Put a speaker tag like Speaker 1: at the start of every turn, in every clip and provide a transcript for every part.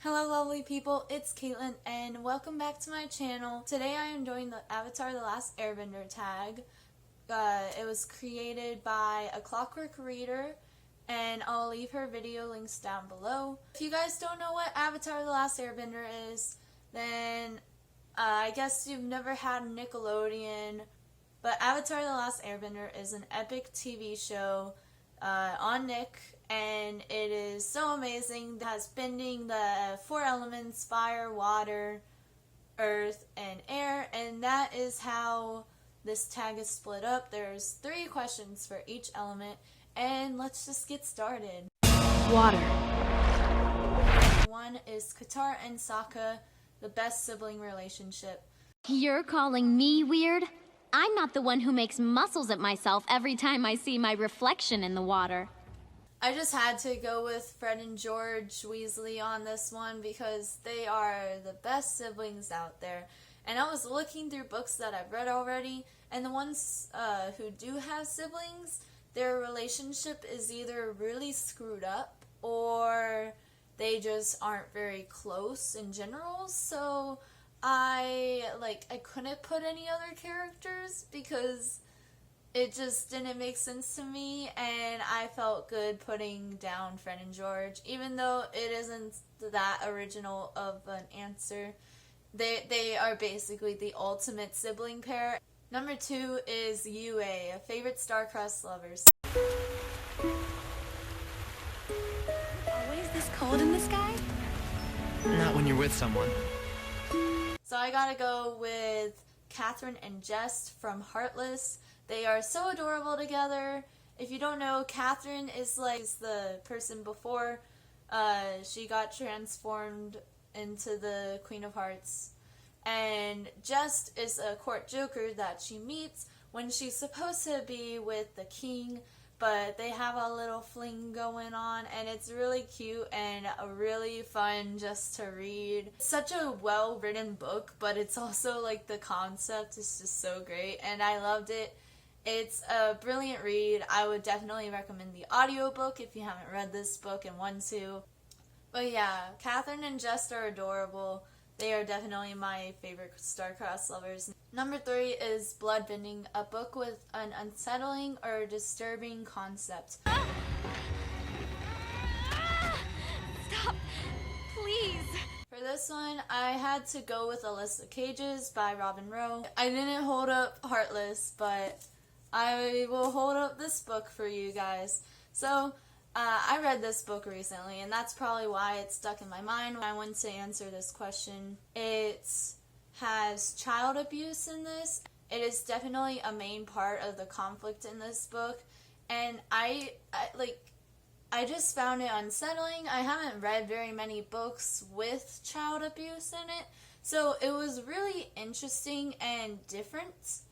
Speaker 1: Hello lovely people, it's Caitlin and welcome back to my channel. Today I am doing the Avatar The Last Airbender tag. It was created by a Clockwork Reader and I'll leave her video links down below. If you guys don't know what Avatar The Last Airbender is, then I guess you've never had Nickelodeon, but Avatar The Last Airbender is an epic TV show on Nick, and it is so amazing. It has bending the four elements: fire, water, earth, and air, and that is how this tag is split up. There's 3 questions for each element, and let's just get started.
Speaker 2: Water.
Speaker 1: 1 is Katara and Sokka, the best sibling relationship.
Speaker 2: You're calling me weird? I'm not the one who makes muscles at myself every time I see my reflection in the water.
Speaker 1: I just had to go with Fred and George Weasley on this one because they are the best siblings out there. And I was looking through books that I've read already, and the ones who do have siblings, their relationship is either really screwed up or they just aren't very close in general. So I couldn't put any other characters because it just didn't make sense to me, and I felt good putting down Fred and George, even though it isn't that original of an answer. They are basically the ultimate sibling pair. Number 2 is UA, a favorite star-crossed lovers.
Speaker 3: Always this cold in the sky?
Speaker 4: Not when you're with someone.
Speaker 1: So I gotta go with Catherine and Jess from Heartless. They are so adorable together. If you don't know, Catherine is the person before she got transformed into the Queen of Hearts. And Jess is a court joker that she meets when she's supposed to be with the king, but they have a little fling going on, and it's really cute and really fun just to read. It's such a well-written book, but it's also the concept is just so great, and I loved it. It's a brilliant read. I would definitely recommend the audiobook if you haven't read this book and want to. But yeah, Catherine and Jess are adorable. They are definitely my favorite star-crossed lovers. Number 3 is Bloodbending, a book with an unsettling or disturbing concept.
Speaker 2: Stop, please.
Speaker 1: For this one, I had to go with Alyssa Cages by Robin Rowe. I didn't hold up Heartless, but I will hold up this book for you guys. So, I read this book recently, and that's probably why it stuck in my mind when I went to answer this question. It has child abuse in this. It is definitely a main part of the conflict in this book, and I just found it unsettling. I haven't read very many books with child abuse in it, so it was really interesting and different,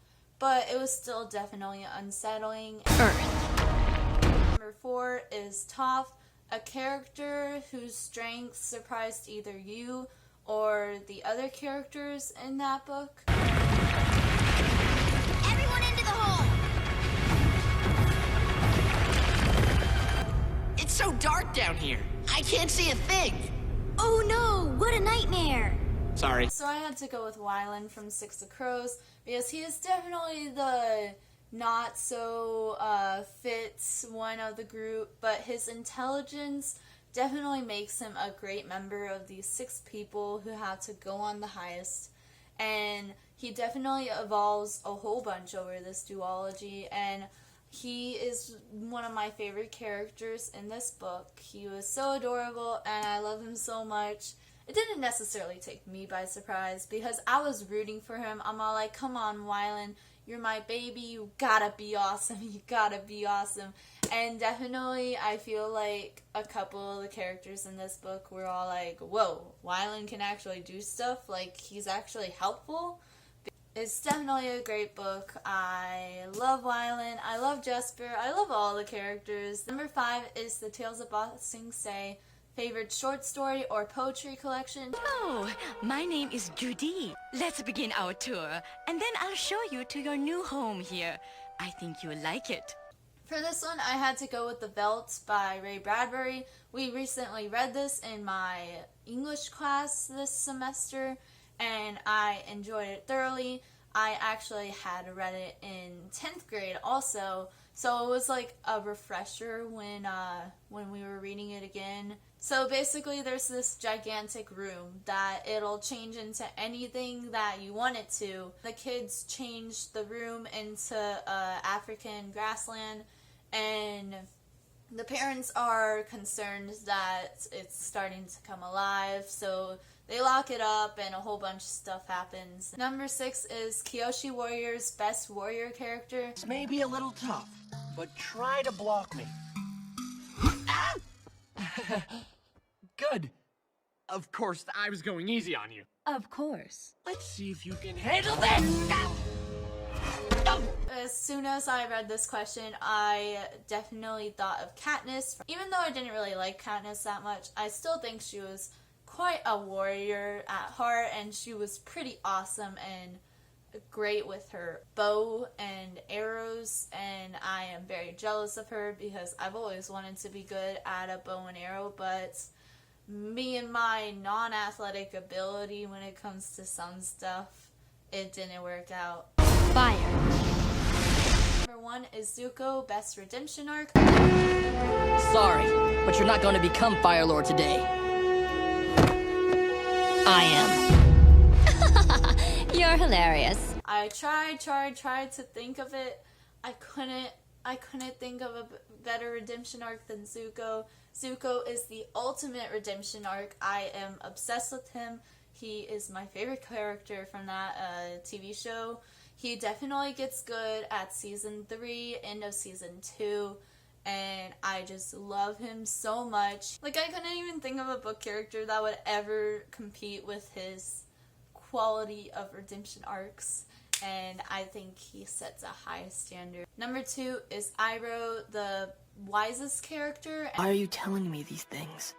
Speaker 1: but it was still definitely unsettling.
Speaker 2: Earth.
Speaker 1: Number 4 is Toph, a character whose strengths surprised either you or the other characters in that book.
Speaker 3: Everyone into the hole!
Speaker 4: It's so dark down here. I can't see a thing.
Speaker 3: Oh no, what a nightmare!
Speaker 4: Sorry.
Speaker 1: So I had to go with Wylan from Six of Crows because he is definitely the not so fit one of the group, but his intelligence definitely makes him a great member of these 6 people who have to go on the heist. And he definitely evolves a whole bunch over this duology, and he is one of my favorite characters in this book. He was so adorable, and I love him so much. It didn't necessarily take me by surprise because I was rooting for him. I'm all like, come on, Wylan, you're my baby, you gotta be awesome, you gotta be awesome. And definitely I feel like a couple of the characters in this book were all like, whoa, Wylan can actually do stuff, he's actually helpful. It's definitely a great book. I love Wylan, I love Jesper, I love all the characters. Number 5 is The Tales of Ba Sing Se, favorite short story or poetry collection.
Speaker 5: Oh, my name is Judy. Let's begin our tour, and then I'll show you to your new home here. I think you'll like it.
Speaker 1: For this one, I had to go with The Veldt by Ray Bradbury. We recently read this in my English class this semester, and I enjoyed it thoroughly. I actually had read it in 10th grade also, so it was like a refresher when we were reading it again. So basically there's this gigantic room that it'll change into anything that you want it to. The kids changed the room into African grassland, and the parents are concerned that it's starting to come alive, so they lock it up and a whole bunch of stuff happens. Number 6 is Kyoshi Warrior's best warrior character.
Speaker 6: This may be a little tough, but try to block me. Good. Of course, I was going easy on you.
Speaker 5: Of course.
Speaker 6: Let's see if you can handle this!
Speaker 1: As soon as I read this question, I definitely thought of Katniss. Even though I didn't really like Katniss that much, I still think she was quite a warrior at heart, and she was pretty awesome and great with her bow and arrows, and I am very jealous of her because I've always wanted to be good at a bow and arrow, but me and my non-athletic ability when it comes to some stuff, it didn't work out.
Speaker 2: Fire.
Speaker 1: Number 1 is Zuko, best redemption arc.
Speaker 7: Sorry, but you're not going to become Fire Lord today. I am.
Speaker 2: You're hilarious.
Speaker 1: I tried to think of it. I couldn't think of a better redemption arc than Zuko. Zuko is the ultimate redemption arc. I am obsessed with him. He is my favorite character from that TV show. He definitely gets good at season 3, end of season 2, and I just love him so much. Like, I couldn't even think of a book character that would ever compete with his quality of redemption arcs, and I think he sets a high standard. Number 2 is Iroh, the wisest character.
Speaker 7: Why are you telling me these things?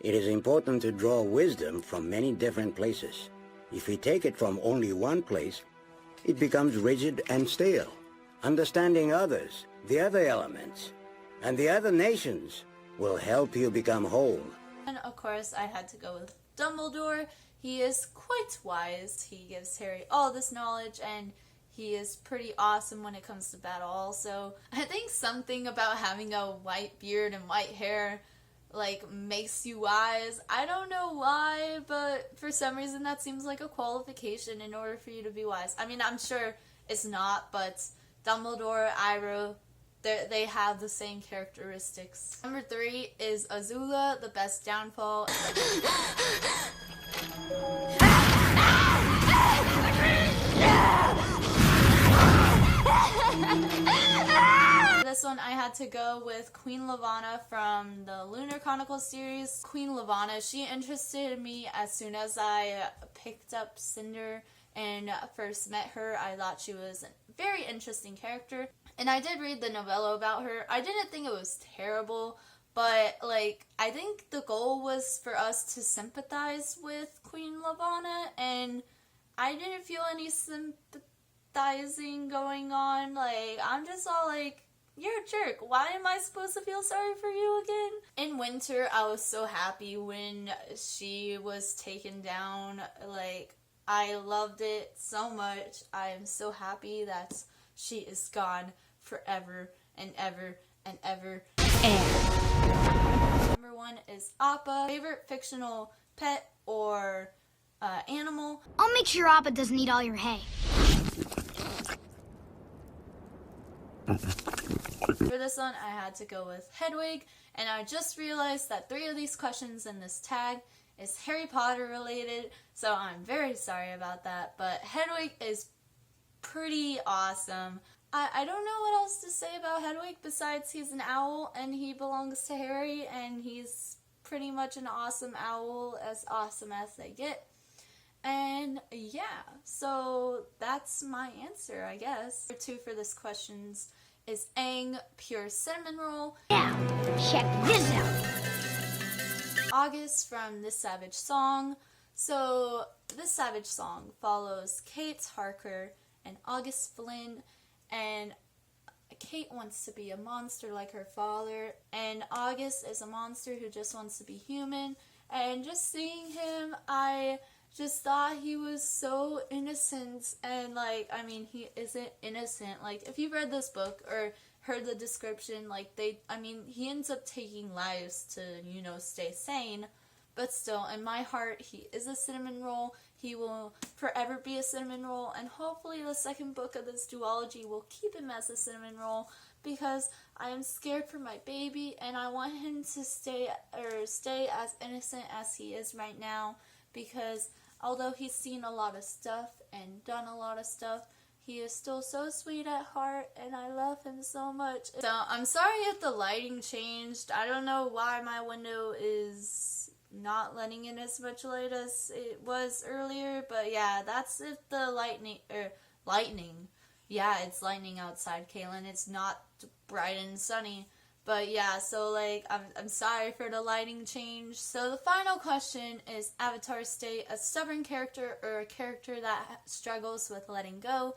Speaker 8: It is important to draw wisdom from many different places. If we take it from only one place, it becomes rigid and stale. Understanding others, the other elements, and the other nations will help you become whole.
Speaker 1: And of course, I had to go with Dumbledore. He is quite wise. He gives Harry all this knowledge, and he is pretty awesome when it comes to battle also. I think something about having a white beard and white hair like makes you wise. I don't know why, but for some reason that seems like a qualification in order for you to be wise. I mean, I'm sure it's not, but Dumbledore, Iroh, they have the same characteristics. Number 3 is Azula, the best downfall. This one I had to go with Queen Lavanna from the Lunar Chronicles series. Queen Lavanna, she interested me as soon as I picked up Cinder and first met her. I thought she was a very interesting character, and I did read the novella about her. I didn't think it was terrible, but like, I think the goal was for us to sympathize with Queen Lavanna, and I didn't feel any sympathizing going on. Like, I'm just all like, you're a jerk. Why am I supposed to feel sorry for you again? In Winter, I was so happy when she was taken down. Like, I loved it so much. I am so happy that she is gone forever and ever and ever. Number 1 is Appa. Favorite fictional pet or animal?
Speaker 3: I'll make sure Appa doesn't eat all your hay.
Speaker 1: For this one, I had to go with Hedwig, and I just realized that 3 of these questions in this tag is Harry Potter related, so I'm very sorry about that, but Hedwig is pretty awesome. I don't know what else to say about Hedwig besides he's an owl and he belongs to Harry, and he's pretty much an awesome owl, as awesome as they get. And yeah, so that's my answer, I guess. Number 2 for this questions is Aang, pure cinnamon roll.
Speaker 3: Now, check this out.
Speaker 1: August from This Savage Song. So, This Savage Song follows Kate Harker and August Flynn, and Kate wants to be a monster like her father, and August is a monster who just wants to be human. And just seeing him, I just thought he was so innocent, and like, I mean, he isn't innocent. Like, if you've read this book or heard the description, like, he ends up taking lives to, you know, stay sane, but still, in my heart, he is a cinnamon roll. He will forever be a cinnamon roll, and hopefully the second book of this duology will keep him as a cinnamon roll, because I am scared for my baby, and I want him to stay as innocent as he is right now, because although he's seen a lot of stuff and done a lot of stuff, he is still so sweet at heart, and I love him so much. So I'm sorry if the lighting changed. I don't know why my window is not letting in as much light as it was earlier, but yeah, that's if the lightning. Yeah, it's lightning outside, Kaylin. It's not bright and sunny. But yeah, so like, I'm sorry for the lighting change. So the final question is, Avatar stay a stubborn character or a character that struggles with letting go?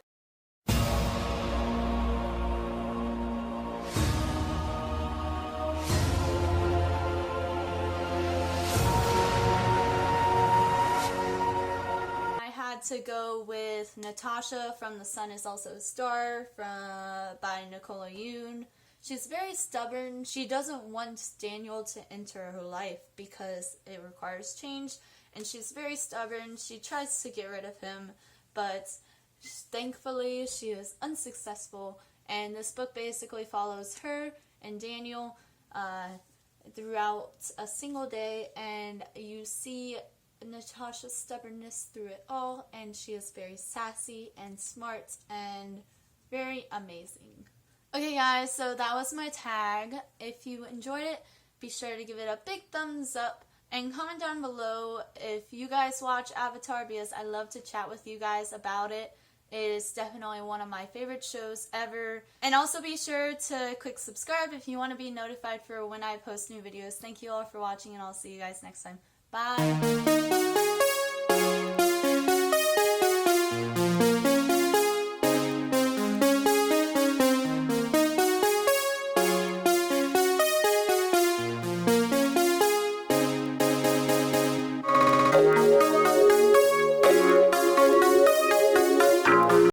Speaker 1: To go with Natasha from The Sun Is Also a Star by Nicola Yoon. She's very stubborn. She doesn't want Daniel to enter her life because it requires change, and she's very stubborn. She tries to get rid of him, but thankfully she is unsuccessful, and this book basically follows her and Daniel throughout a single day, and you see Natasha's stubbornness through it all, and she is very sassy and smart and very amazing. Okay guys, so that was my tag. If you enjoyed it, be sure to give it a big thumbs up and comment down below if you guys watch Avatar, because I love to chat with you guys about it. It is definitely one of my favorite shows ever. And also be sure to click subscribe if you want to be notified for when I post new videos. Thank you all for watching, and I'll see you guys next time. Bye!